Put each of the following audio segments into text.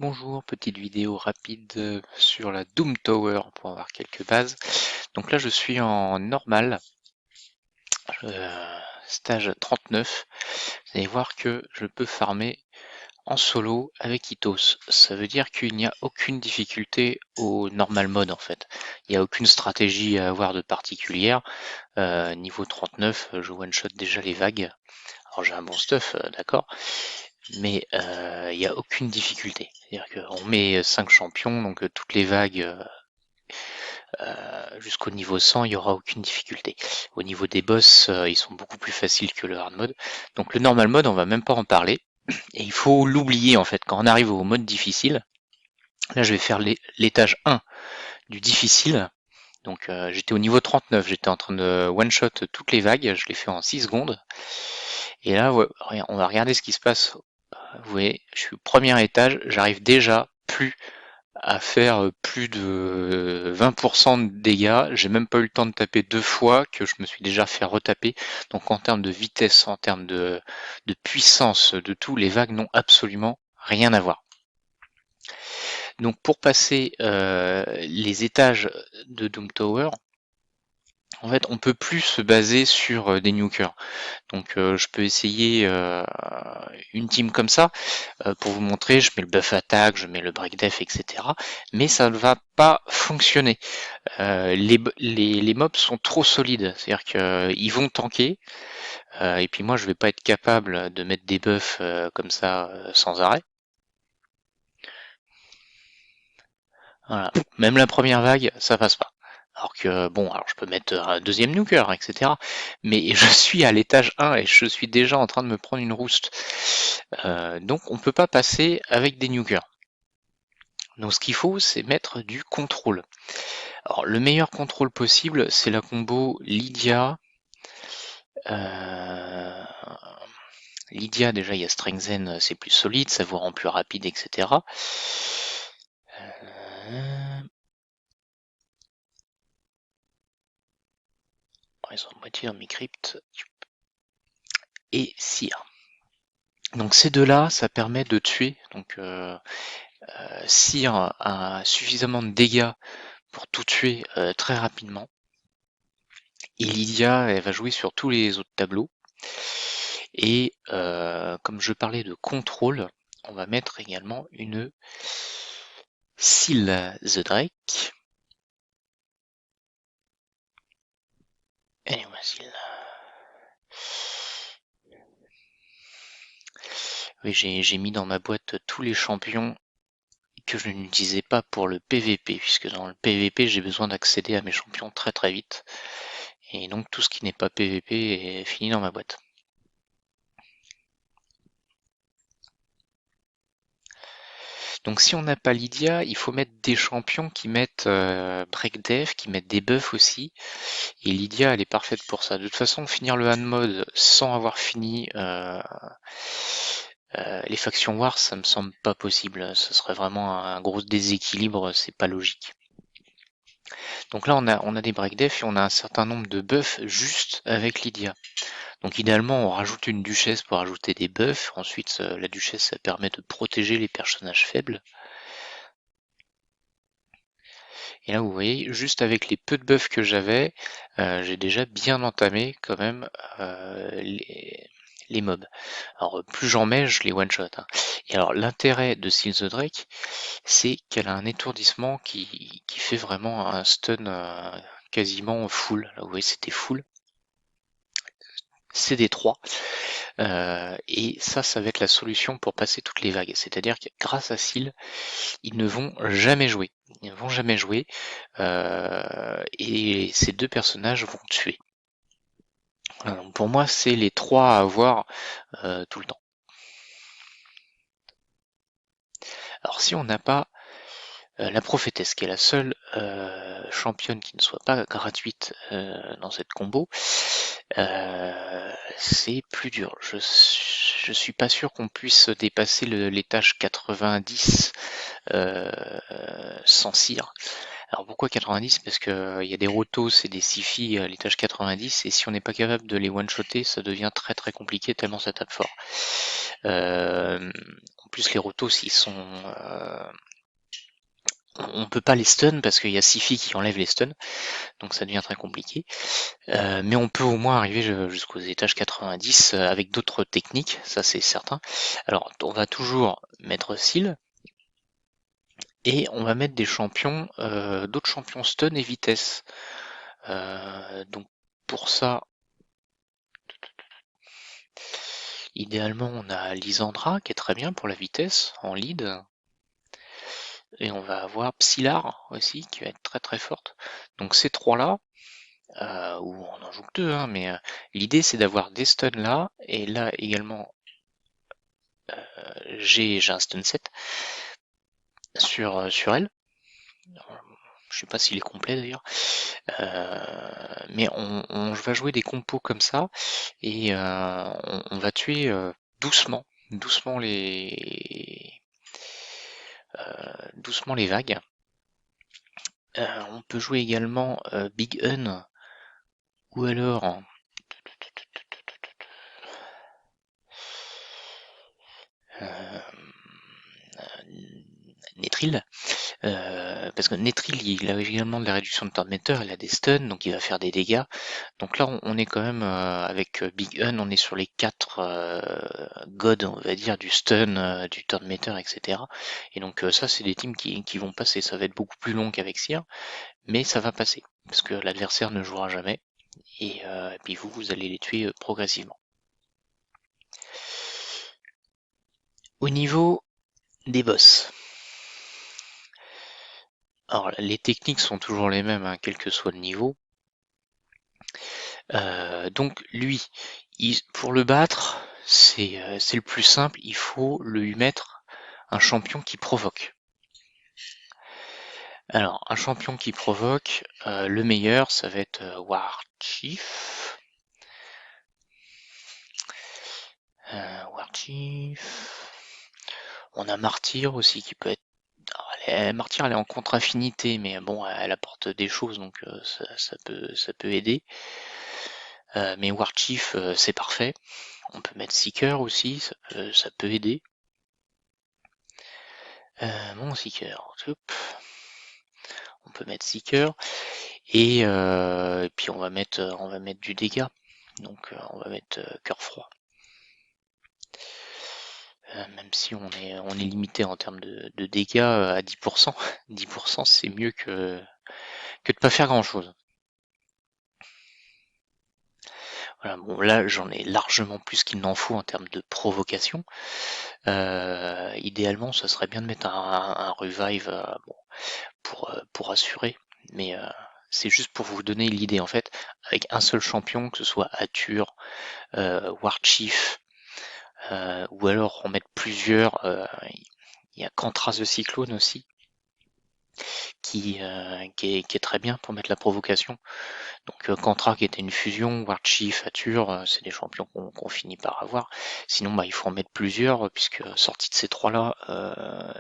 Bonjour, petite vidéo rapide sur la Doom Tower pour avoir quelques bases. Donc là je suis en normal, stage 39. Vous allez voir que je peux farmer en solo avec Ithos. Ça veut dire qu'il n'y a aucune difficulté au normal mode en fait. Il n'y a aucune stratégie à avoir de particulière. Niveau 39, je one-shot déjà les vagues. Alors j'ai un bon stuff, d'accord, mais il n'y a aucune difficulté. C'est-à-dire qu'on met 5 champions, donc toutes les vagues jusqu'au niveau 100, il n'y aura aucune difficulté. Au niveau des boss, ils sont beaucoup plus faciles que le hard mode. Donc le normal mode, on va même pas en parler. Et il faut l'oublier en fait. Quand on arrive au mode difficile, là je vais faire l'étage 1 du difficile. Donc j'étais au niveau 39, j'étais en train de one-shot toutes les vagues, je l'ai fait en 6 secondes. Et là, ouais, on va regarder ce qui se passe. Vous voyez, je suis au premier étage, j'arrive déjà plus à faire plus de 20% de dégâts. J'ai même pas eu le temps de taper 2 fois que je me suis déjà fait retaper. Donc en termes de vitesse, en termes de puissance, de tout, les vagues n'ont absolument rien à voir. Donc pour passer les étages de Doom Tower, en fait on peut plus se baser sur des nukers. Donc je peux essayer une team comme ça pour vous montrer, je mets le buff attaque, je mets le break def, etc. Mais ça ne va pas fonctionner. Les mobs sont trop solides, c'est-à-dire qu'ils vont tanker, et puis moi je vais pas être capable de mettre des buffs comme ça sans arrêt. Voilà. Même la première vague, ça passe pas. Alors que bon, alors je peux mettre un deuxième nuker, etc. Mais je suis à l'étage 1 et je suis déjà en train de me prendre une rouste. Donc on peut pas passer avec des nukers. Donc ce qu'il faut, c'est mettre du contrôle. Alors le meilleur contrôle possible, c'est la combo Lydia. Lydia, déjà il y a Strengthen, c'est plus solide, ça vous rend plus rapide, etc. Ils sont moitié dans mes cryptes. Et Seer. Donc ces deux-là, ça permet de tuer. Donc Seer a suffisamment de dégâts pour tout tuer très rapidement. Et Lydia, elle va jouer sur tous les autres tableaux. Et comme je parlais de contrôle, on va mettre également une Seal the Drake. Elle est où ma Seal ? Oui, j'ai mis dans ma boîte tous les champions que je n'utilisais pas pour le PVP, puisque dans le PVP j'ai besoin d'accéder à mes champions très très vite. Et donc tout ce qui n'est pas PVP est fini dans ma boîte. Donc si on n'a pas Lydia, il faut mettre des champions qui mettent break def, qui mettent des buffs aussi. Et Lydia, elle est parfaite pour ça. De toute façon, finir le hand mode sans avoir fini les factions war, ça me semble pas possible. Ce serait vraiment un gros déséquilibre, c'est pas logique. Donc là, on a des break def et on a un certain nombre de buffs juste avec Lydia. Donc idéalement, on rajoute une duchesse pour ajouter des buffs. Ensuite, la duchesse, ça permet de protéger les personnages faibles. Et là, vous voyez, juste avec les peu de buffs que j'avais, j'ai déjà bien entamé quand même les mobs. Alors, plus j'en mets, je les one-shot. Hein. Et alors, l'intérêt de Seal the Drake, c'est qu'elle a un étourdissement qui fait vraiment un stun quasiment full. Là, vous voyez, c'était full. CD3. Et ça va être la solution pour passer toutes les vagues. C'est-à-dire que grâce à Seal, ils ne vont jamais jouer. Ils ne vont jamais jouer. Et ces deux personnages vont tuer. Voilà, donc pour moi, c'est les trois à avoir tout le temps. Alors si on n'a pas la prophétesse, qui est la seule championne qui ne soit pas gratuite dans cette combo, c'est plus dur. Je suis pas sûr qu'on puisse dépasser l'étage 90 sans cire. Alors pourquoi 90? Parce que il y a des rotos et des sci-fi à l'étage 90, et si on n'est pas capable de les one-shotter, ça devient très très compliqué tellement ça tape fort. En plus les rotos ils sont on peut pas les stun parce qu'il y a Sifi qui enlève les stuns, donc ça devient très compliqué. Mais on peut au moins arriver jusqu'aux étages 90 avec d'autres techniques, ça c'est certain. Alors on va toujours mettre Seal et on va mettre des champions, d'autres champions stun et vitesse. Donc pour ça, idéalement on a Lysandra qui est très bien pour la vitesse en lead. Et on va avoir Psylar aussi qui va être très très forte. Donc ces trois-là, ou on en joue que deux, hein, mais l'idée c'est d'avoir des stuns là, et là également j'ai un stun set sur elle. Je sais pas s'il est complet d'ailleurs. Mais on va jouer des compos comme ça, et on va tuer doucement doucement les vagues. On peut jouer également Big Un, ou alors Netril, parce que Netril il a également de la réduction de Tormentor, il a des stuns, donc il va faire des dégâts. Donc là on est quand même avec Big Un, on est sur les 4 gods, on va dire, du stun, du Tormentor, etc. Et donc ça c'est des teams qui vont passer, ça va être beaucoup plus long qu'avec Seer, mais ça va passer, parce que l'adversaire ne jouera jamais, et puis vous allez les tuer progressivement. Au niveau des boss, alors les techniques sont toujours les mêmes, hein, quel que soit le niveau. Donc lui, pour le battre, c'est le plus simple, il faut lui mettre un champion qui provoque. Alors, un champion qui provoque, le meilleur, ça va être Warchief. Warchief. On a Martyr aussi qui peut être... Martyr elle est en contre-affinité, mais bon, elle apporte des choses, donc ça peut aider. Mais Warchief, c'est parfait. On peut mettre Seeker aussi, ça peut aider. Bon, Seeker, hop. On peut mettre Seeker, et puis on va mettre du dégât. Donc on va mettre Cœur Froid. Même si on est limité en termes de dégâts à 10%. 10% c'est mieux que de pas faire grand chose. Voilà, bon là j'en ai largement plus qu'il n'en faut en termes de provocation. Idéalement ça serait bien de mettre un revive bon, pour assurer, mais c'est juste pour vous donner l'idée en fait, avec un seul champion, que ce soit Atur, Warchief, ou alors en mettre plusieurs. Il y a Cantras de Cyclone aussi, qui est très bien pour mettre la provocation. Donc Cantra qui était une fusion, Warchief, Atur, c'est des champions qu'on finit par avoir. Sinon bah, il faut en mettre plusieurs, puisque sorti de ces trois-là,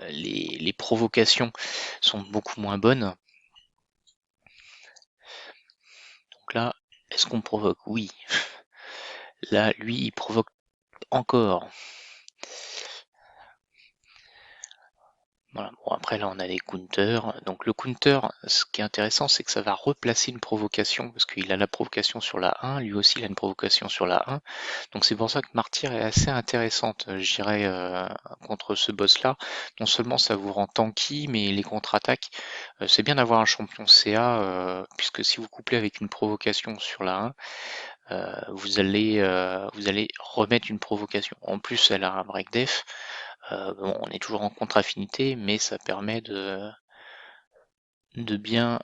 les provocations sont beaucoup moins bonnes. Donc là, est-ce qu'on provoque? Oui. Là, lui, il provoque encore. Voilà. Bon, après là on a des counters. Donc le counter, ce qui est intéressant, c'est que ça va replacer une provocation, parce qu'il a la provocation sur la 1, lui aussi il a une provocation sur la 1. Donc c'est pour ça que Martyr est assez intéressante, je dirais, contre ce boss-là. Non seulement ça vous rend tanky, mais les contre-attaques, c'est bien d'avoir un champion CA, puisque si vous couplez avec une provocation sur la 1, vous allez remettre une provocation. En plus elle a un break def. Bon, on est toujours en contre-affinité, mais ça permet de bien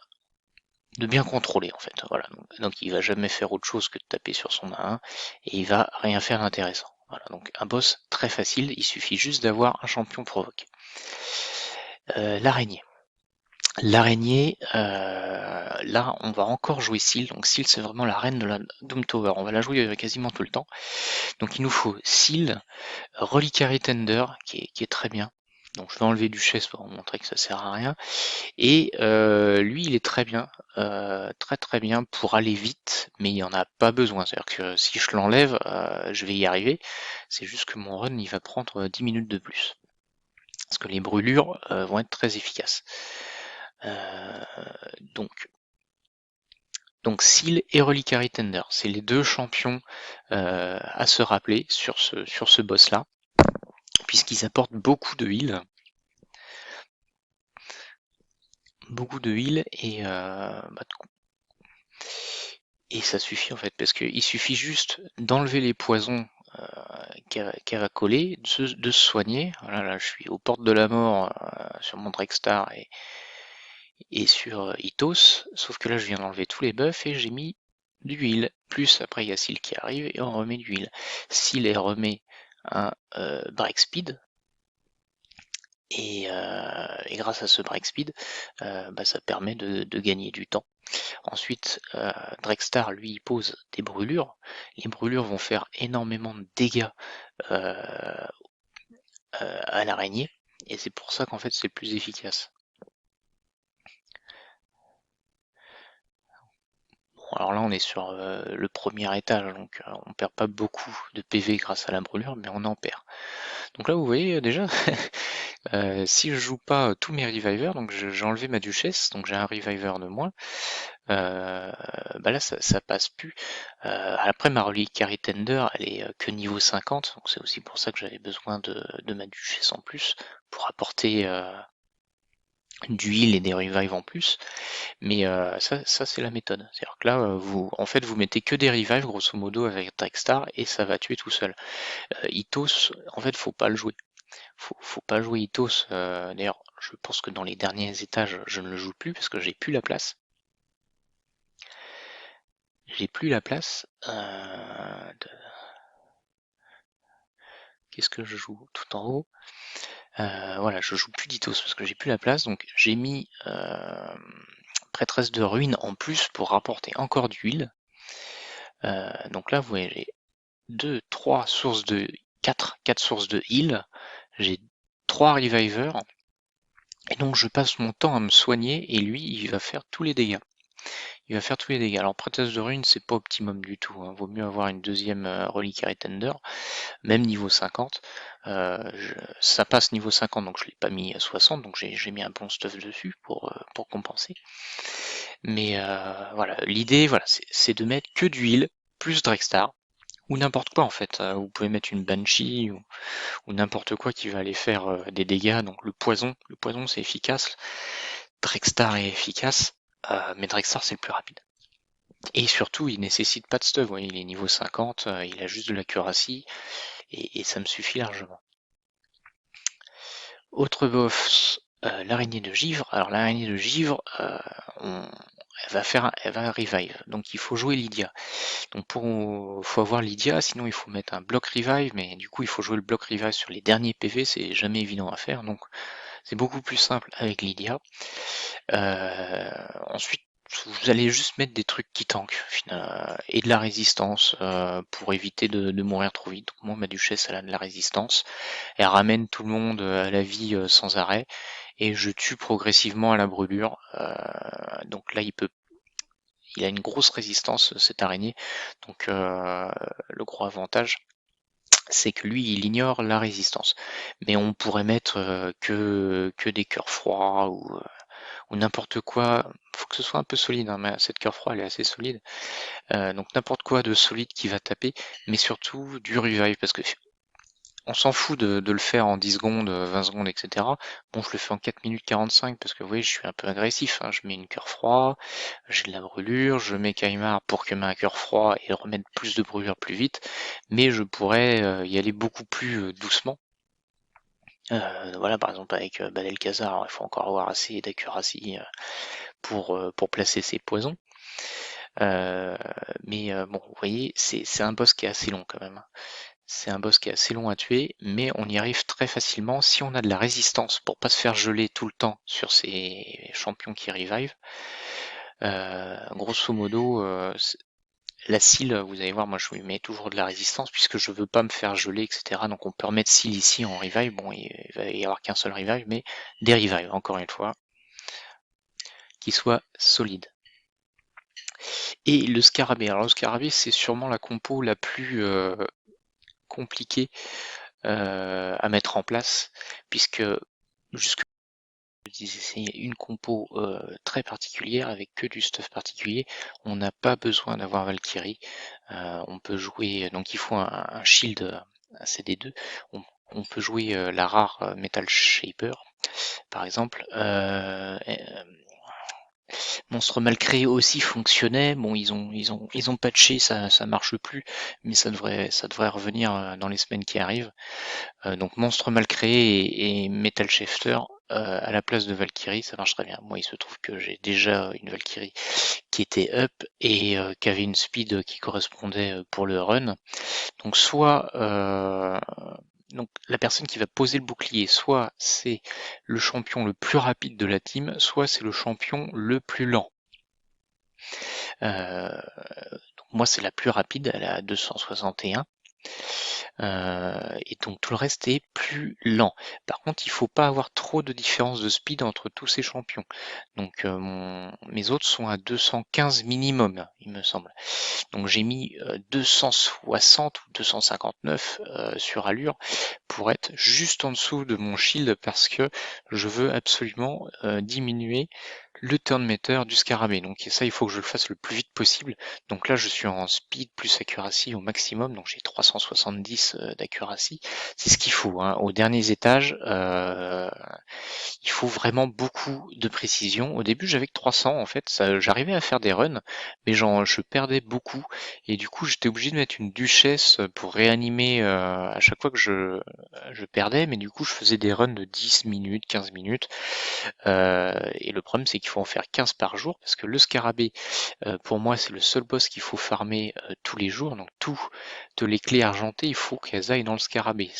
contrôler en fait. Voilà. Donc il va jamais faire autre chose que de taper sur son A1, et il va rien faire d'intéressant. Voilà. Donc un boss très facile, il suffit juste d'avoir un champion provoque. L'araignée. L'araignée, là on va encore jouer Seal. Donc Seal c'est vraiment la reine de la Doom Tower. On va la jouer quasiment tout le temps. Donc il nous faut Seal, Reliquary Tender qui est très bien. Donc je vais enlever Duchesse pour vous montrer que ça sert à rien. Et lui, il est très bien, très très bien pour aller vite, mais il n'y en a pas besoin. C'est-à-dire que si je l'enlève, je vais y arriver. C'est juste que mon run, il va prendre 10 minutes de plus. Parce que les brûlures vont être très efficaces. Euh, donc, Seal et Reliquary Tender, c'est les deux champions à se rappeler sur ce boss-là, puisqu'ils apportent beaucoup de heal et ça suffit en fait, parce qu'il suffit juste d'enlever les poisons qu'elle va coller, de se soigner. Voilà, là je suis aux portes de la mort sur mon Drexstar et sur Ithos, sauf que là je viens d'enlever tous les buffs et j'ai mis du heal. Plus après il y a Seal qui arrive et on remet du heal. Seal est remet un break speed. Et grâce à ce break speed, ça permet de gagner du temps. Ensuite, Drexstar, lui, il pose des brûlures. Les brûlures vont faire énormément de dégâts à l'araignée, et c'est pour ça qu'en fait c'est plus efficace. Bon, alors là on est sur le premier étage, donc on perd pas beaucoup de PV grâce à la brûlure, mais on en perd. Donc là vous voyez déjà, si je joue pas tous mes revivers, donc j'ai enlevé ma duchesse, donc j'ai un reviver de moins, là ça passe plus. Après ma Reliquary Tender, elle est que niveau 50, donc c'est aussi pour ça que j'avais besoin de ma duchesse en plus, pour apporter du heal et des revives en plus. Mais ça c'est la méthode. C'est-à-dire que là, vous mettez que des revives grosso modo avec Drexstar et ça va tuer tout seul. Ithos, en fait, faut pas le jouer. Faut pas jouer Ithos. D'ailleurs, je pense que dans les derniers étages, je ne le joue plus parce que j'ai plus la place. J'ai plus la place. Qu'est-ce que je joue tout en haut? Voilà, je joue plus d'Ithos parce que j'ai plus la place. Donc j'ai mis prêtresse de ruine en plus pour rapporter encore du heal. Donc là, vous voyez, j'ai 2, 3 sources de 4 sources de heal. J'ai 3 revivers. Et donc je passe mon temps à me soigner et lui, il va faire tous les dégâts. Il va faire tous les dégâts. Alors prêtresse de ruine, c'est pas optimum du tout. Vaut mieux avoir une deuxième Reliquary Tender, même niveau 50. Ça passe niveau 50, donc je l'ai pas mis à 60, donc j'ai mis un bon stuff dessus pour compenser. Mais voilà, l'idée, voilà, c'est de mettre que du heal, plus Drexstar, ou n'importe quoi en fait. Vous pouvez mettre une Banshee ou n'importe quoi qui va aller faire des dégâts. Donc le poison c'est efficace. Drexstar est efficace, mais Drexstar c'est le plus rapide. Et surtout, il nécessite pas de stuff. Ouais, il est niveau 50, il a juste de l'accuracy et ça me suffit largement. Autre boss, l'araignée de givre. Alors l'araignée de givre, elle va revive. Donc il faut jouer Lydia. Donc faut avoir Lydia, sinon il faut mettre un bloc revive, mais du coup il faut jouer le bloc revive sur les derniers PV, c'est jamais évident à faire. Donc c'est beaucoup plus simple avec Lydia. Ensuite, vous allez juste mettre des trucs qui tankent et de la résistance pour éviter de mourir trop vite. Donc moi, ma duchesse, elle a de la résistance. Elle ramène tout le monde à la vie sans arrêt. Et je tue progressivement à la brûlure. Donc là, il a une grosse résistance, cette araignée. Donc le gros avantage, c'est que lui, il ignore la résistance. Mais on pourrait mettre que des cœurs froids ou n'importe quoi. Faut que ce soit un peu solide, hein, mais cette cœur froid elle est assez solide. Donc n'importe quoi de solide qui va taper, mais surtout du revive, parce que on s'en fout de le faire en 10 secondes, 20 secondes, etc. Bon, je le fais en 4 minutes 45 parce que vous voyez, je suis un peu agressif. Hein. Je mets une cœur froid, j'ai de la brûlure, je mets Kaimar pour que ma cœur froid et remettre plus de brûlure plus vite, mais je pourrais y aller beaucoup plus doucement. Voilà, par exemple avec Badelkhazar, il faut encore avoir assez d'accuracy pour placer ses poisons. Mais bon, vous voyez, c'est un boss qui est assez long quand même. C'est un boss qui est assez long à tuer, mais on y arrive très facilement si on a de la résistance pour pas se faire geler tout le temps sur ces champions qui revive. Grosso modo, La cile, vous allez voir, moi je lui mets toujours de la résistance puisque je veux pas me faire geler, etc. Donc on peut remettre cile ici en revive. Bon, il va y avoir qu'un seul revive, mais des revives, encore une fois, qui soient solides. Et le scarabée. Alors le scarabée, c'est sûrement la compo la plus compliquée à mettre en place, puisque jusque je disais, c'est une compo très particulière avec que du stuff particulier. On n'a pas besoin d'avoir Valkyrie. On peut jouer, donc il faut un shield, un CD2. On peut jouer la rare Metal Shaper, par exemple. Monstre mal créé aussi fonctionnait. Bon, ils ont patché, ça marche plus, mais ça devrait revenir dans les semaines qui arrivent. Donc Monstre mal créé et Metal Shifter à la place de Valkyrie, ça marche très bien. Moi, il se trouve que j'ai déjà une Valkyrie qui était up et qui avait une speed qui correspondait pour le run. Donc soit donc la personne qui va poser le bouclier, soit c'est le champion le plus rapide de la team, soit c'est le champion le plus lent. Donc moi c'est la plus rapide, elle est à 261. Et donc tout le reste est plus lent. Par contre, il faut pas avoir trop de différence de speed entre tous ces champions. Donc mes autres sont à 215 minimum, il me semble. Donc j'ai mis 260 ou 259 sur allure pour être juste en dessous de mon shield parce que je veux absolument diminuer le turn meter du scarabée. Donc ça, il faut que je le fasse le plus vite possible. Donc là, je suis en speed plus accuracy au maximum, donc j'ai 370 d'accuracy. C'est ce qu'il faut. Hein. Aux derniers étages, il faut vraiment beaucoup de précision. Au début, j'avais que 300 en fait. J'arrivais à faire des runs, mais je perdais beaucoup. Et du coup, j'étais obligé de mettre une duchesse pour réanimer à chaque fois que je perdais. Mais du coup, je faisais des runs de 10 minutes, 15 minutes. Et le problème, c'est qu'il faut en faire 15 par jour parce que le scarabée, pour moi, c'est le seul boss qu'il faut farmer tous les jours. Donc toutes les clés argentées, il faut qu'elles aillent dans le scarabée.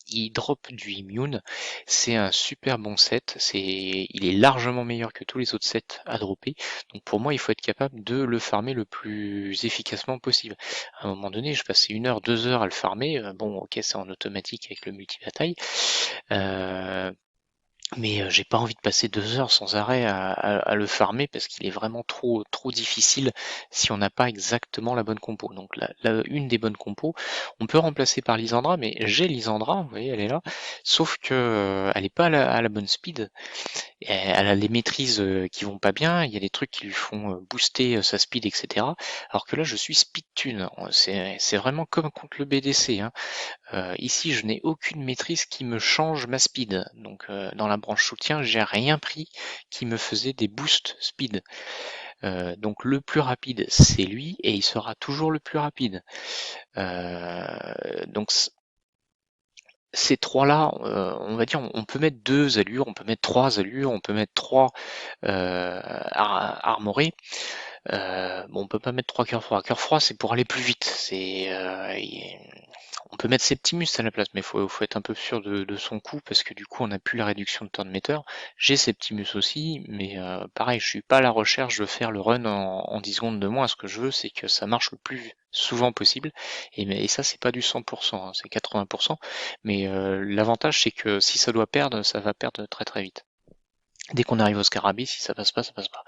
Il drop du immune, c'est un super bon set. Il est largement meilleur que tous les autres sets à dropper. Donc pour moi, il faut être capable de le farmer le plus efficacement possible. À un moment donné, je passais 1 heure, 2 heures à le farmer. Bon, ok, c'est en automatique avec le multi-bataille. Mais j'ai pas envie de passer 2 heures sans arrêt à le farmer parce qu'il est vraiment trop difficile si on n'a pas exactement la bonne compo. Donc une des bonnes compos, on peut remplacer par Lysandra, mais j'ai Lysandra, vous voyez, elle est là, sauf que elle est pas à la bonne speed. Elle a les maîtrises qui vont pas bien, il y a des trucs qui lui font booster sa speed, etc. Alors que là, je suis speed tune. C'est vraiment comme contre le BDC. Hein. Ici, je n'ai aucune maîtrise qui me change ma speed. Donc, dans la branche soutien, j'ai rien pris qui me faisait des boosts speed. Donc, le plus rapide, c'est lui, et il sera toujours le plus rapide. Donc, ces trois-là, on va dire, on peut mettre 2 allures, on peut mettre 3 allures, on peut mettre 3 armorés. Bon, on peut pas mettre 3 cœurs froids. Cœur froid, c'est pour aller plus vite. On peut mettre Septimus à la place, mais faut être un peu sûr de son coup parce que du coup, on n'a plus la réduction de turn meter. J'ai Septimus aussi, mais pareil, je suis pas à la recherche de faire le run en 10 secondes de moins. Ce que je veux, c'est que ça marche le plus souvent possible. Et ça, c'est pas du 100%, hein, c'est 80%. Mais l'avantage, c'est que si ça doit perdre, ça va perdre très très vite. Dès qu'on arrive au scarabée, si ça passe pas, ça passe pas.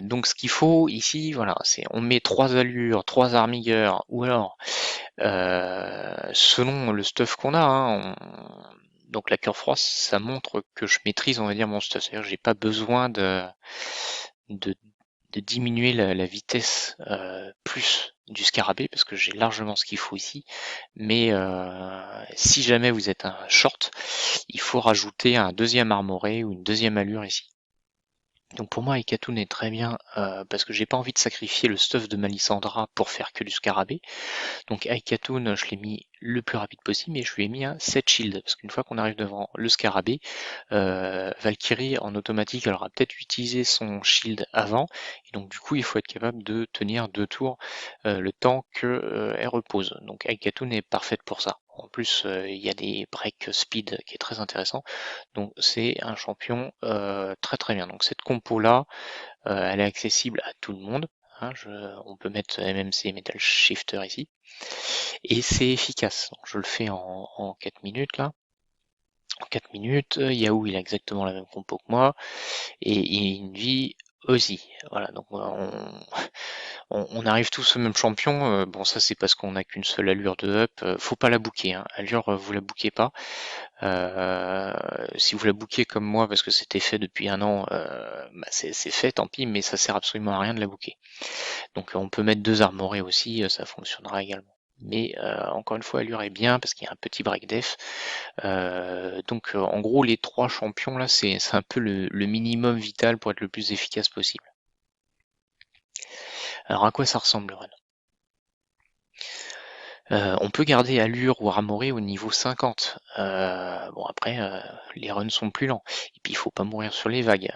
Donc ce qu'il faut ici, voilà, c'est on met 3 allures, 3 armigueurs, ou alors selon le stuff qu'on a, hein, donc la cœur froid, ça montre que je maîtrise, on va dire, mon stuff. C'est-à-dire que j'ai pas besoin de, de diminuer la vitesse plus du scarabée parce que j'ai largement ce qu'il faut ici. Mais si jamais vous êtes un short, il faut rajouter un deuxième armoré ou une deuxième allure ici. Donc pour moi, Ekatoon est très bien parce que j'ai pas envie de sacrifier le stuff de Malissandra pour faire que du scarabée. Donc Aikatoon, je l'ai mis le plus rapide possible, mais je lui ai mis un 7 shield, parce qu'une fois qu'on arrive devant le scarabée, Valkyrie en automatique, elle aura peut-être utilisé son shield avant, et donc du coup il faut être capable de tenir 2 tours le temps que elle repose. Donc Aikatoon est parfaite pour ça. En plus, il y a des break speed qui est très intéressant, donc c'est un champion très très bien. Donc cette compo là, elle est accessible à tout le monde. hein, on peut mettre MMC Metal Shifter ici. Et c'est efficace. Donc, je le fais en 4 minutes là. En 4 minutes, Yahoo il a exactement la même compo que moi. Et Envy aussi. Voilà, donc on arrive tous au même champion. Bon, ça c'est parce qu'on n'a qu'une seule allure de up. Faut pas la booker. Hein. Allure, vous la bookez pas. Si vous la bookiez comme moi parce que c'était fait depuis un an, bah, c'est fait, tant pis, mais ça sert absolument à rien de la booker. Donc on peut mettre 2 armorés aussi, ça fonctionnera également. Mais encore une fois, allure est bien parce qu'il y a un petit break def. Donc en gros, les 3 champions là, c'est un peu le minimum vital pour être le plus efficace possible. Alors à quoi ça ressemble le run? On peut garder allure ou armoré au niveau 50. Bon après, les runs sont plus lents. Et puis il faut pas mourir sur les vagues.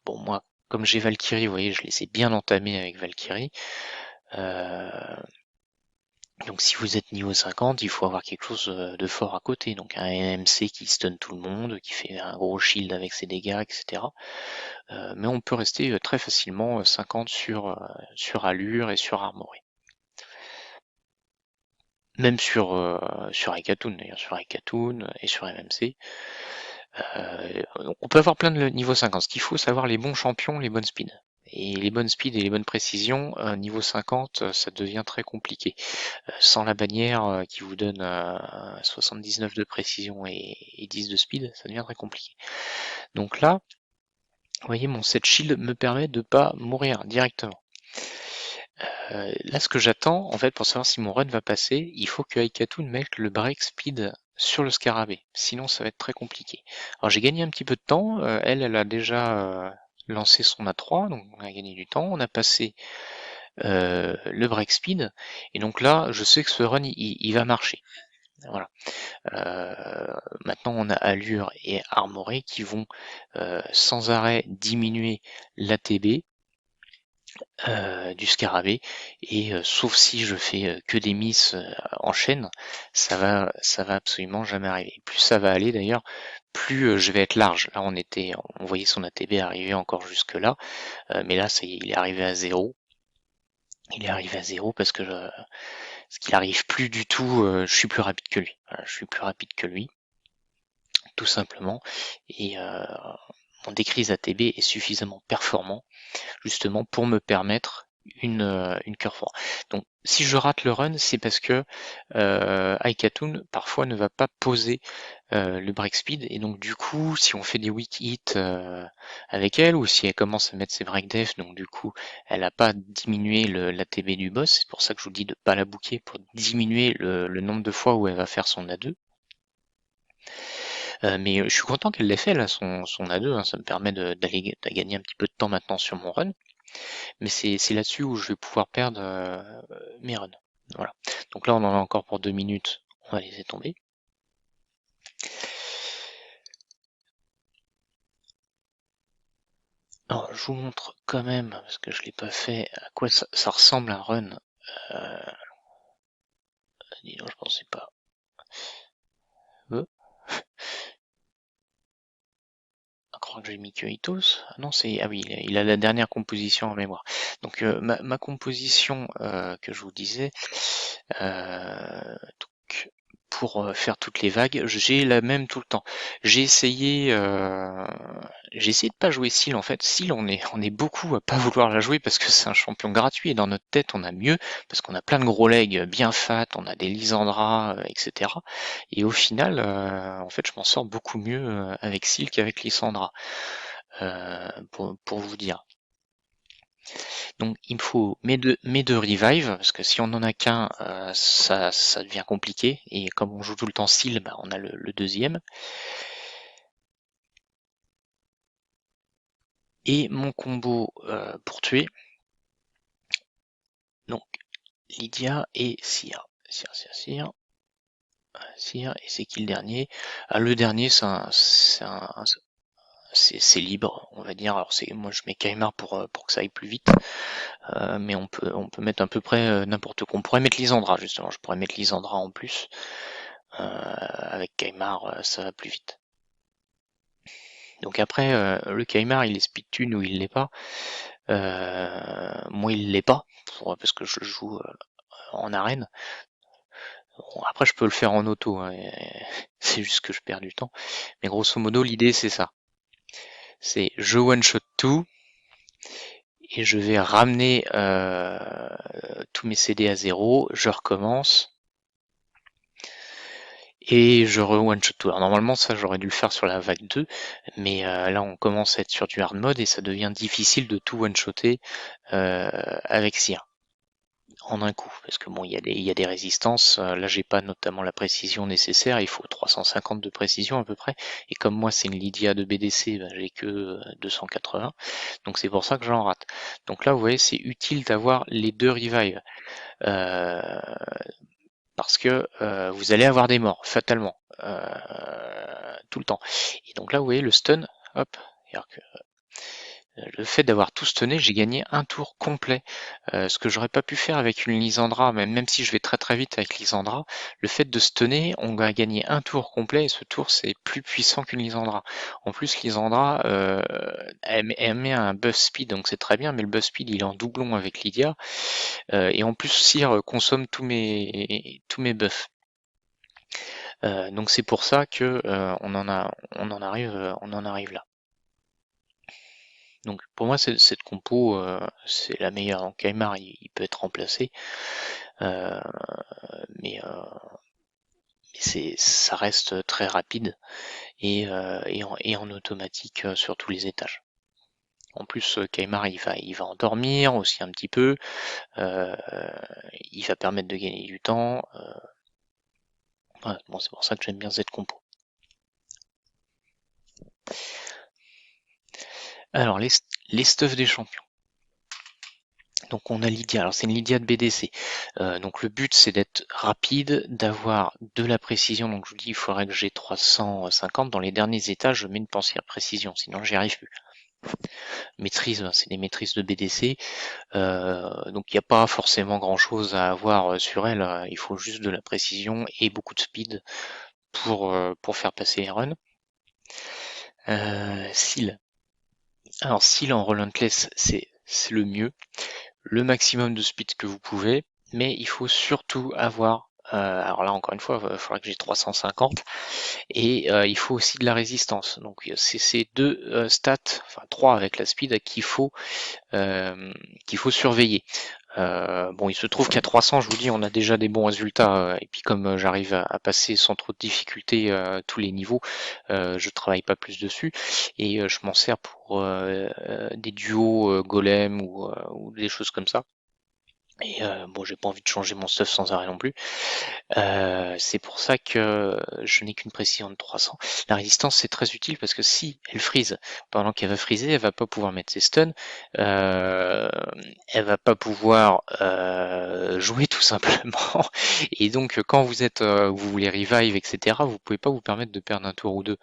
Bon moi, comme j'ai Valkyrie, vous voyez, je les ai bien entamés avec Valkyrie. Donc si vous êtes niveau 50, il faut avoir quelque chose de fort à côté. Donc un MMC qui stun tout le monde, qui fait un gros shield avec ses dégâts, etc. Mais on peut rester très facilement 50 sur allure et sur armoré. Même sur Aikatoon d'ailleurs, sur Aikatoon et sur MMC. On peut avoir plein de niveau 50. Ce qu'il faut, c'est avoir les bons champions, les bonnes speeds. Et les bonnes speeds et les bonnes précisions, niveau 50, ça devient très compliqué. Sans la bannière qui vous donne 79 de précision et 10 de speed, ça devient très compliqué. Donc là, vous voyez, mon set shield me permet de pas mourir directement. Là, ce que j'attends, en fait, pour savoir si mon run va passer, il faut que Aikatoon mette le break speed sur le scarabée. Sinon, ça va être très compliqué. Alors, j'ai gagné un petit peu de temps. Elle a déjà lancé son A3, donc on a gagné du temps. On a passé le break speed. Et donc là, je sais que ce run, il va marcher. Voilà. Maintenant, on a allure et armoré qui vont sans arrêt diminuer l'ATB du scarabée et sauf si je fais que des misses en chaîne, ça va absolument jamais arriver. Plus ça va aller d'ailleurs, plus je vais être large. Là on voyait son ATB arriver encore jusque là, mais là ça y est, il est arrivé à 0. Il est arrivé à 0 parce qu'il arrive plus du tout, je suis plus rapide que lui. Voilà, je suis plus rapide que lui, tout simplement. Et mon décrise ATB est suffisamment performant justement pour me permettre une cure froid. Donc si je rate le run, c'est parce que Aikatoon parfois ne va pas poser le break speed et donc du coup si on fait des weak hits avec elle ou si elle commence à mettre ses break def, donc du coup elle n'a pas diminué l'ATB du boss, c'est pour ça que je vous dis de pas la booker pour diminuer le nombre de fois où elle va faire son A2. Mais je suis content qu'elle l'ait fait là, son A2, hein, ça me permet de gagner un petit peu de temps maintenant sur mon run. Mais c'est là-dessus où je vais pouvoir perdre mes runs. Voilà. Donc là, on en a encore pour 2 minutes. On va laisser tomber. Alors, je vous montre quand même, parce que je l'ai pas fait, à quoi ça ressemble un run. Dis donc, je pensais pas. Je crois que j'ai mis Kyoitos. Ah non, ah oui, il a la dernière composition en mémoire. Donc ma composition que je vous disais, donc, pour faire toutes les vagues, j'ai la même tout le temps. J'ai essayé de pas jouer Seal en fait. Seal, on est beaucoup à pas vouloir la jouer parce que c'est un champion gratuit et dans notre tête on a mieux parce qu'on a plein de gros legs bien fat, on a des Lysandra, etc. Et au final, en fait, je m'en sors beaucoup mieux avec Seal qu'avec Lysandra, pour vous dire. Donc il me faut mes deux revive, parce que si on en a qu'un, ça devient compliqué, et comme on joue tout le temps Seal, bah, on a le deuxième. Et mon combo pour tuer, donc Lydia et Cyr. Cyr, et c'est qui le dernier? Ah, le dernier, c'est libre, on va dire. Alors moi je mets Kaimar pour que ça aille plus vite. Mais on peut mettre à peu près n'importe quoi. On pourrait mettre Lysandra justement, je pourrais mettre Lysandra en plus. Avec Kaimar, ça va plus vite. Donc après, le Kaimar, il est speed tune ou il l'est pas. Moi, il l'est pas, parce que je le joue en arène. Bon, après, je peux le faire en auto, hein, c'est juste que je perds du temps. Mais grosso modo, l'idée, c'est ça. C'est je one-shot tout, et je vais ramener tous mes CD à zéro, je recommence, et je re-one-shot tout. Alors normalement, ça, j'aurais dû le faire sur la vague 2, mais là, on commence à être sur du hard mode, et ça devient difficile de tout one-shotter avec Seer en un coup, parce que bon, il y a des résistances. Là, j'ai pas notamment la précision nécessaire. Il faut 350 de précision à peu près. Et comme moi, c'est une Lydia de BDC, ben, j'ai que 280. Donc c'est pour ça que j'en rate. Donc là, vous voyez, c'est utile d'avoir les deux revives. Euh, parce que vous allez avoir des morts, fatalement. Tout le temps. Et donc là, vous voyez, le stun, hop, le fait d'avoir tout stunné, j'ai gagné un tour complet. Ce que j'aurais pas pu faire avec une Lysandra, même si je vais très très vite avec Lysandra, le fait de stunner, on va gagner un tour complet et ce tour c'est plus puissant qu'une Lysandra. En plus, Lysandra, elle met un buff speed, donc c'est très bien, mais le buff speed il est en doublon avec Lydia. Et en plus, Cyr consomme tous mes buffs. Donc c'est pour ça que on en arrive là. Donc pour moi, cette compo, c'est la meilleure. En Kaimar, il peut être remplacé, euh, mais, ça reste très rapide et en automatique sur tous les étages. En plus, Kaimar, il va endormir aussi un petit peu, euh, il va permettre de gagner du temps. Voilà, bon, c'est pour ça que j'aime bien cette compo. Alors, les stuffs des champions. Donc on a Lydia, alors c'est une Lydia de BDC. Donc le but c'est d'être rapide, d'avoir de la précision. Donc je vous dis, il faudrait que j'ai 350. Dans les derniers étages, je mets une pensière précision, sinon j'y arrive plus. Maîtrise, c'est des maîtrises de BDC. Donc il n'y a pas forcément grand chose à avoir sur elle. Il faut juste de la précision et beaucoup de speed pour faire passer les runs. Seal. Alors Seal en Relentless, c'est le mieux. Le maximum de speed que vous pouvez, mais il faut surtout avoir, alors là encore une fois, il faudra que j'ai 350, et il faut aussi de la résistance. Donc c'est ces deux stats, enfin trois avec la speed qu'il faut surveiller. Bon, il se trouve qu'à 300, je vous dis, on a déjà des bons résultats. Et puis comme j'arrive à passer sans trop de difficulté tous les niveaux, je travaille pas plus dessus. Et je m'en sers pour des duos golem ou des choses comme ça. Et bon, j'ai pas envie de changer mon stuff sans arrêt non plus. C'est pour ça que je n'ai qu'une précision de 300. La résistance c'est très utile parce que si elle freeze pendant qu'elle va freezer, elle va pas pouvoir mettre ses stuns, elle va pas pouvoir jouer tout simplement. Et donc quand vous voulez revive, etc., vous pouvez pas vous permettre de perdre un tour ou deux.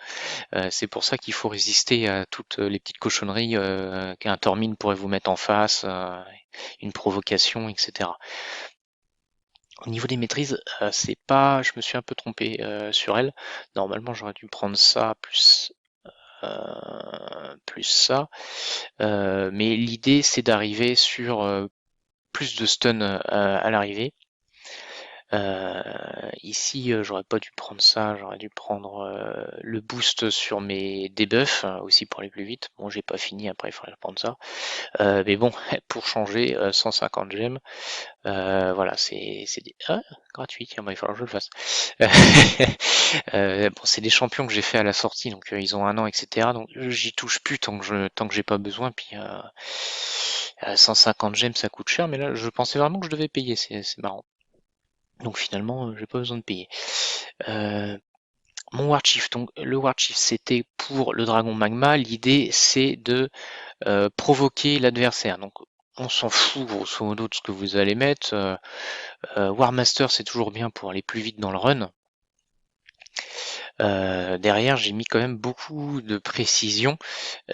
C'est pour ça qu'il faut résister à toutes les petites cochonneries qu'un Tormine pourrait vous mettre en face, une provocation, etc. Au niveau des maîtrises, c'est pas, je me suis un peu trompé sur elle. Normalement, j'aurais dû prendre ça plus ça. Mais l'idée, c'est d'arriver sur plus de stun à l'arrivée. Ici, j'aurais pas dû prendre ça, j'aurais dû prendre le boost sur mes debuffs aussi pour aller plus vite. Bon, j'ai pas fini, après il faudrait prendre ça. Mais bon, pour changer, 150 gemmes, voilà, c'est gratuit, tiens, bah, il va falloir que je le fasse. Bon, c'est des champions que j'ai fait à la sortie, donc ils ont un an, etc. Donc j'y touche plus tant que j'ai pas besoin. Puis 150 gemmes, ça coûte cher, mais là, je pensais vraiment que je devais payer, c'est marrant. Donc finalement, j'ai pas besoin de payer. Mon Warchief, donc le Warchief c'était pour le dragon magma, l'idée c'est de provoquer l'adversaire. Donc on s'en fout grosso modo de ce que vous allez mettre. War Master c'est toujours bien pour aller plus vite dans le run. derrière j'ai mis quand même beaucoup de précision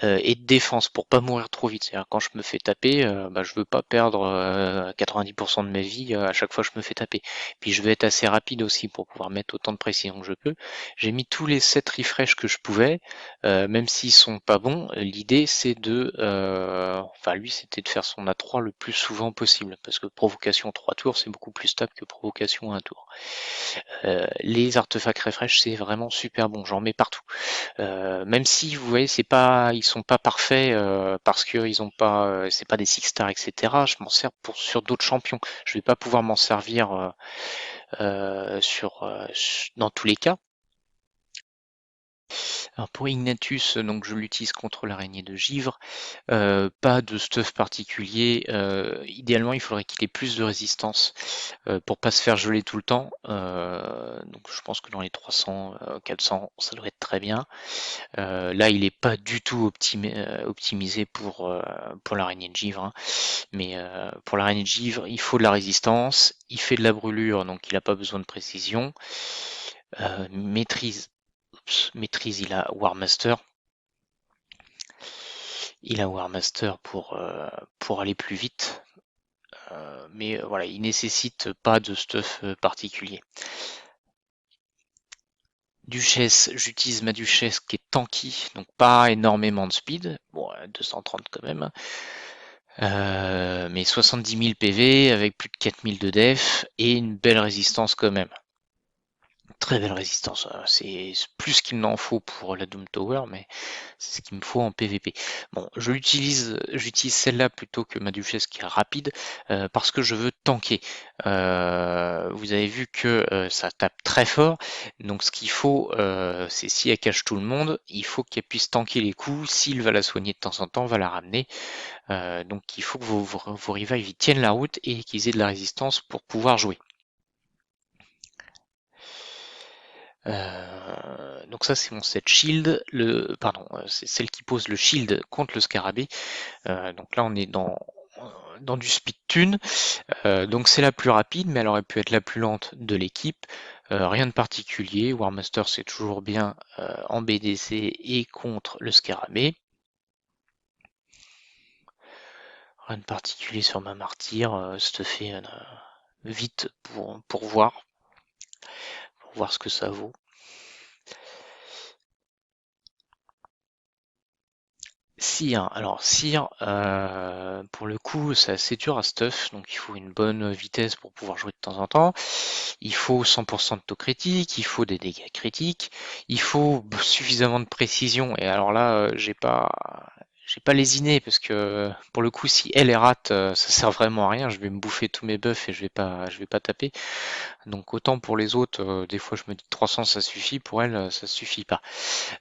et de défense pour pas mourir trop vite. C'est-à-dire quand je me fais taper, je veux pas perdre 90% de ma vie à chaque fois que je me fais taper. Puis je vais être assez rapide aussi pour pouvoir mettre autant de précision que je peux. J'ai mis tous les 7 refresh que je pouvais, même s'ils sont pas bons. L'idée c'est de, lui c'était de faire son A3 le plus souvent possible, parce que provocation 3 tours c'est beaucoup plus stable que provocation 1 tour. Les artefacts refresh c'est vraiment super bon, j'en mets partout. Même si vous voyez c'est pas, ils sont pas parfaits parce que ils ont pas, c'est pas des six stars etc. Je m'en sers sur d'autres champions. Je vais pas pouvoir m'en servir dans tous les cas. Alors pour Ignatus, donc je l'utilise contre l'araignée de givre. Pas de stuff particulier. Idéalement, il faudrait qu'il ait plus de résistance pour pas se faire geler tout le temps. Donc je pense que dans les 300, 400, ça doit être très bien. Là, il n'est pas du tout optimisé pour l'araignée de givre, hein. Mais pour l'araignée de givre, il faut de la résistance. Il fait de la brûlure, donc il n'a pas besoin de précision. Maîtrise, il a War Master. Il a War Master pour aller plus vite. Mais voilà, il nécessite pas de stuff particulier. Duchesse, j'utilise ma Duchesse qui est tanky, donc pas énormément de speed, bon 230 quand même, mais 70 000 PV avec plus de 4000 de def et une belle résistance quand même. Très belle résistance, c'est plus qu'il n'en faut pour la Doom Tower, mais c'est ce qu'il me faut en PVP. Bon, j'utilise celle-là plutôt que ma Duchesse qui est rapide, parce que je veux tanker. Vous avez vu que ça tape très fort, donc ce qu'il faut, c'est si elle cache tout le monde, il faut qu'elle puisse tanker les coups, s'il va la soigner de temps en temps, va la ramener. Donc il faut que vos revives tiennent la route et qu'ils aient de la résistance pour pouvoir jouer. Donc ça c'est mon set shield, c'est celle qui pose le shield contre le scarabée. Donc là on est dans du speed tune, donc c'est la plus rapide, mais elle aurait pu être la plus lente de l'équipe. Rien de particulier, Warmaster c'est toujours bien en BDC et contre le scarabée. Rien de particulier sur ma martyre, stuffé vite pour voir ce que ça vaut. Cire, alors cire, pour le coup, c'est assez dur à stuff, donc il faut une bonne vitesse pour pouvoir jouer de temps en temps. Il faut 100% de taux critique, il faut des dégâts critiques, il faut suffisamment de précision. Et alors là, j'ai pas lésiné parce que pour le coup, si elle est rate, ça sert vraiment à rien. Je vais me bouffer tous mes buffs et je vais pas taper. Donc autant pour les autres, des fois je me dis 300 ça suffit, pour elle ça suffit pas.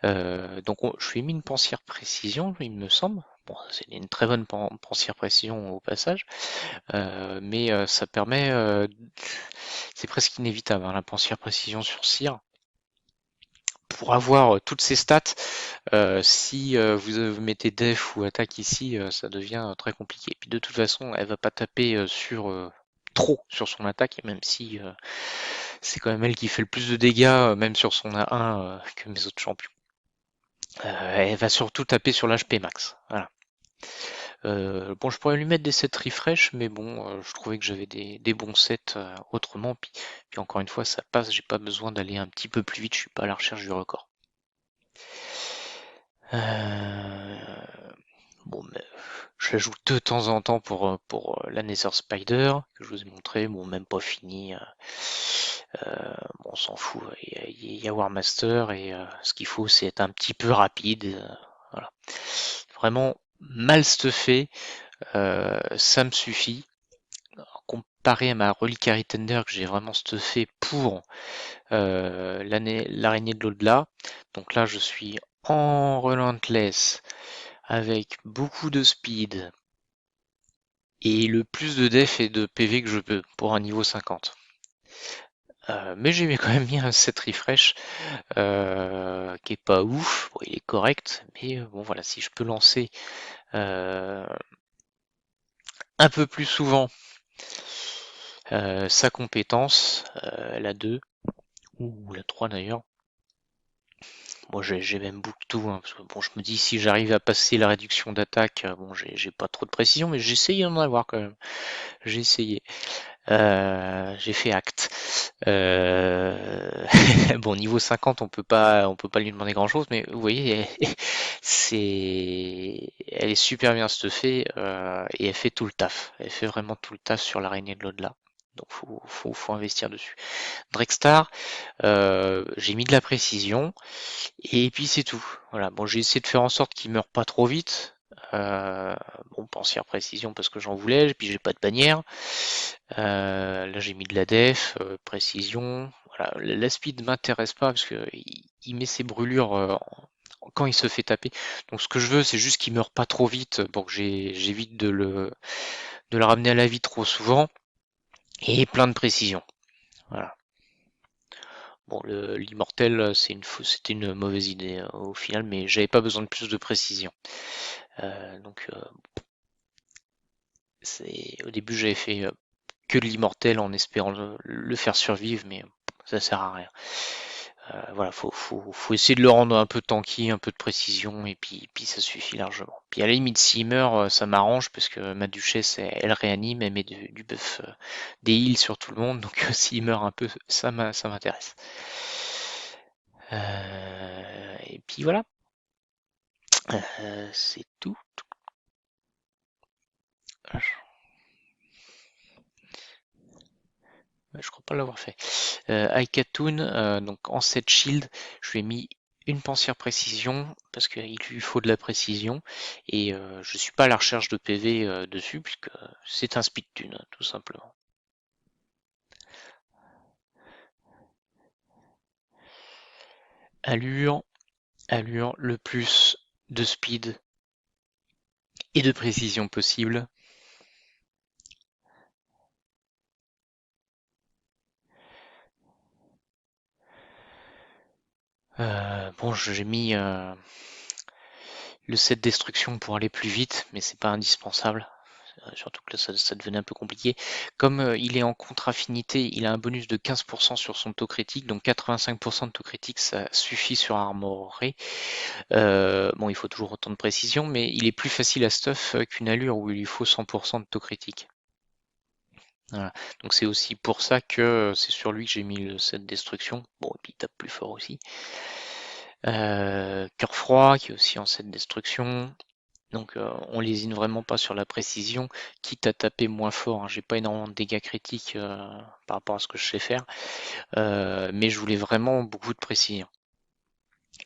Donc je lui ai mis une pensière précision, il me semble. Bon, c'est une très bonne pensière précision au passage, mais ça permet, c'est presque inévitable, hein, la pensière précision sur cire. Pour avoir toutes ces stats, si vous mettez def ou attaque ici, ça devient très compliqué. Et puis de toute façon, elle va pas taper trop sur son attaque, même si c'est quand même elle qui fait le plus de dégâts, même sur son A1 que mes autres champions. Elle va surtout taper sur l'HP max. Voilà. Bon, je pourrais lui mettre des sets refresh, mais bon, je trouvais que j'avais des bons sets autrement. Puis encore une fois, ça passe, j'ai pas besoin d'aller un petit peu plus vite, je suis pas à la recherche du record. Bon, mais je l'ajoute de temps en temps pour la Nether Spider, que je vous ai montré, bon, même pas fini. Bon, on s'en fout, il y a War Master et ce qu'il faut, c'est être un petit peu rapide. Voilà. Vraiment mal stuffé, ça me suffit. Alors, comparé à ma Reliquary Tender que j'ai vraiment stuffé pour l'araignée de l'au-delà. Donc là, je suis en Relentless avec beaucoup de speed et le plus de def et de PV que je peux pour un niveau 50. Mais j'ai quand même mis un set refresh qui est pas ouf. Bon, il est correct, mais bon voilà, si je peux lancer un peu plus souvent sa compétence, la 2 ou la 3 d'ailleurs, Moi j'ai même beaucoup tout, hein, parce que bon, je me dis si j'arrive à passer la réduction d'attaque, bon, j'ai pas trop de précision, mais j'ai essayé d'en avoir quand même. J'ai essayé. J'ai fait acte. Bon, niveau 50, on peut pas lui demander grand-chose, mais vous voyez, elle est super bien stuffée et elle fait tout le taf. Elle fait vraiment tout le taf sur l'araignée de l'au-delà. Donc faut investir dessus. Drexstar, j'ai mis de la précision et puis c'est tout. Voilà. Bon, j'ai essayé de faire en sorte qu'il meure pas trop vite. Euh, bon, pensière précision parce que j'en voulais, et puis j'ai pas de bannière. Là j'ai mis de la def, précision. Voilà, la speed m'intéresse pas parce que il met ses brûlures quand il se fait taper. Donc ce que je veux c'est juste qu'il meure pas trop vite pour que j'évite de le ramener à la vie trop souvent et plein de précision. Voilà. Bon, l'immortel c'était une mauvaise idée au final, mais j'avais pas besoin de plus de précision. Donc au début j'avais fait que de l'immortel en espérant le faire survivre, mais ça sert à rien. Voilà, faut essayer de le rendre un peu tanky, un peu de précision, et puis ça suffit largement. Puis à la limite, s'il meurt, ça m'arrange, parce que ma duchesse, elle réanime, elle met du buff, des heals sur tout le monde, donc s'il meurt un peu, ça m'intéresse. Et puis voilà, c'est tout. Ah, je crois pas l'avoir fait. Aikatoon, donc en 7 shield, je lui ai mis une pensière précision parce qu'il lui faut de la précision et je suis pas à la recherche de PV dessus puisque c'est un speed tune tout simplement. Allure, allure, le plus de speed et de précision possible. Bon, j'ai mis le set destruction pour aller plus vite, mais c'est pas indispensable. Surtout que là, ça devenait un peu compliqué. Comme il est en contre-affinité, il a un bonus de 15% sur son taux critique, donc 85% de taux critique, ça suffit sur Armoré. Bon, il faut toujours autant de précision, mais il est plus facile à stuff qu'une allure où il lui faut 100% de taux critique. Voilà. Donc c'est aussi pour ça que c'est sur lui que j'ai mis le set destruction. Bon, et puis il tape plus fort aussi. Cœur froid, qui est aussi en set destruction. Donc on lésine vraiment pas sur la précision, quitte à taper moins fort, hein. J'ai pas énormément de dégâts critiques par rapport à ce que je sais faire, mais je voulais vraiment beaucoup de précision.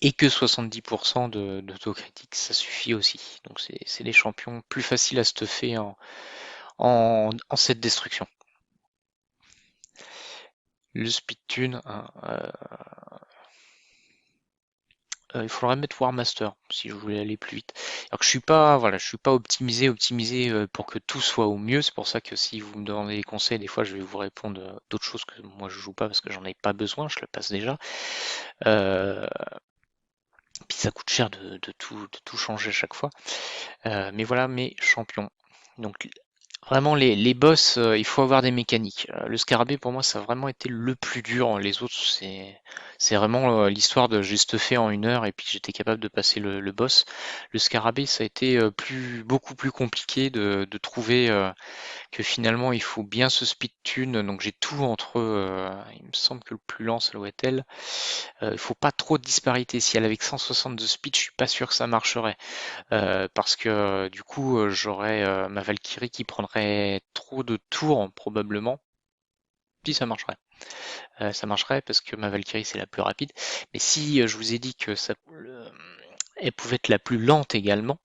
Et que 70% de taux critique, ça suffit aussi. Donc c'est des champions plus faciles à stuffer en cette destruction. Le speed tune, hein, il faudrait mettre War Master si je voulais aller plus vite. Alors que je suis pas, voilà, je suis pas optimisé pour que tout soit au mieux. C'est pour ça que si vous me demandez des conseils, des fois je vais vous répondre d'autres choses que moi je joue pas parce que j'en ai pas besoin, je le passe déjà. Euh, Puis ça coûte cher de tout changer à chaque fois. Mais voilà mes champions. Donc vraiment les boss, il faut avoir des mécaniques. Le scarabée pour moi ça a vraiment été le plus dur. Les autres c'est vraiment l'histoire de j'ai stuffé en 1 heure et puis j'étais capable de passer le boss. Le scarabée ça a été beaucoup plus compliqué de trouver que finalement il faut bien se speed tune. Donc j'ai tout entre il me semble que le plus lent ça doit être elle. Il faut pas trop de disparité. Si elle avait que 160 de speed, je suis pas sûr que ça marcherait. Parce que du coup j'aurais ma Valkyrie qui prendrait trop de tours probablement. Si ça marcherait. Ça marcherait parce que ma Valkyrie c'est la plus rapide. Mais si je vous ai dit que elle pouvait être la plus lente également,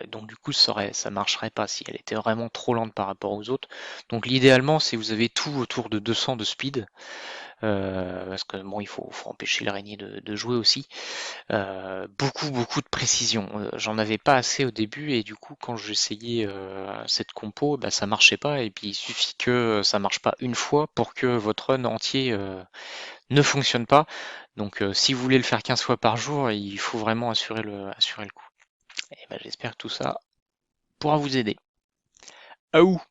donc du coup ça marcherait pas si elle était vraiment trop lente par rapport aux autres. Donc l'idéalement c'est vous avez tout autour de 200 de speed, parce que bon faut empêcher l'araignée de jouer aussi. Beaucoup de précision. J'en avais pas assez au début et du coup quand j'essayais cette compo, bah, ça marchait pas et puis il suffit que ça marche pas une fois pour que votre run entier ne fonctionne pas. Donc si vous voulez le faire 15 fois par jour, il faut vraiment assurer le coup. Et ben, j'espère que tout ça pourra vous aider. Aouh!